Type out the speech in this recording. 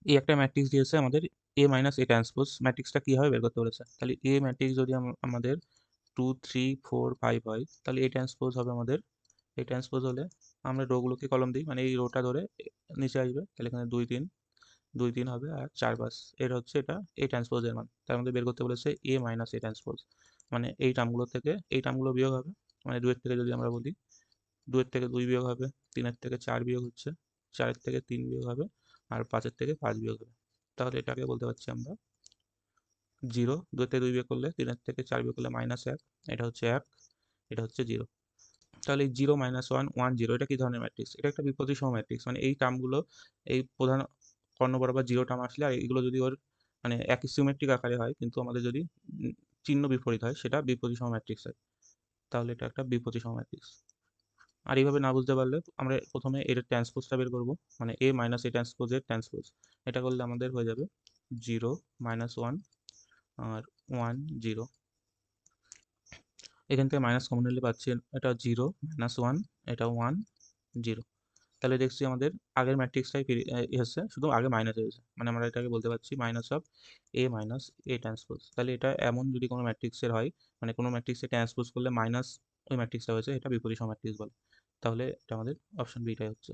এই একটা ম্যাট্রিক্স দিয়েছে আমাদের এ মাইনাস এ ট্রান্সপোজ, ম্যাট্রিক্সটা কীভাবে বের করতে বলেছে। তাহলে এ ম্যাট্রিক্স যদি আমাদের 2 3 4 5 হয়, তাহলে এ ট্রান্সপোজ হবে আমাদের, এ ট্রান্সপোজ হলে আমরা রোগুলোকে কলম দিই, মানে এই রোটা ধরে নিচে আসবে, তাহলে এখানে 2 3 2 3 হবে, আর 4 5, এটা হচ্ছে এটা এ ট্রান্সপোজের মান। তার মধ্যে বের করতে বলেছে এ মাইনাস এ ট্রান্সপোজ, মানে এই টার্মগুলো থেকে এই টার্মগুলো বিয়োগ হবে, মানে 2 এর থেকে যদি আমরা বলি 2 এর থেকে 2 বিয়োগ হবে, 3 এর থেকে 4 বিয়োগ হচ্ছে, 4 এর থেকে 3 বিয়োগ হবে, আর 5 এর থেকে 5 বিয়োগ হবে। তাহলে এটাকে বলতে পারছি আমরা 0। 2 এর থেকে 2 বিয়োগ করলে, 3 এর থেকে 4 বিয়োগ করলে -1, এটা হচ্ছে 1, এটা হচ্ছে 0। তাহলে এই 0 -1 1 0 এটা কি ধরনের ম্যাট্রিক্স? এটা একটা বিপরীতসম ম্যাট্রিক্স, মানে এই টার্মগুলো, এই প্রধান কর্ণ বরাবর 0 টার্ম আসলে আর এগুলো যদি ওর মানে একই সিমেট্রিক আকারে হয়, কিন্তু আমাদের যদি চিহ্ন বিপরীত হয়, সেটা বিপরীতসম ম্যাট্রিক্স হয়। তাহলে এটা একটা বিপরীতসম ম্যাট্রিক্স। আর এইভাবে না বুঝতে পারলে আমরা প্রথমে এর ট্রান্সপোজটা বের করব, মানে এ মাইনাস এ ট্রান্সপোজের ট্রান্সপোজ। এটা করলে আমাদের হয়ে যাবে 0 -1 আর 1 0। এখান থেকে মাইনাস কমন নিলে পাচ্ছি এটা 0 -1, এটা 1 0। তাহলে দেখছি আমাদের আগের ম্যাট্রিক্সটাই এসেছে, শুধু আগে মাইনাস হয়েছে, মানে আমরা এটাকে বলতে পারছি minus of A minus A transpose. তাহলে এটা এমন যদি কোনো ম্যাট্রিক্সের হয়, মানে কোনো ম্যাট্রিক্সে ট্রান্সপোজ করলে মাইনাস ওই ম্যাট্রিক্সটা হয়েছে, এটা বিপরীত ম্যাট্রিক্স বলে। তাহলে এটা আমাদের অপশন বিটাই হচ্ছে।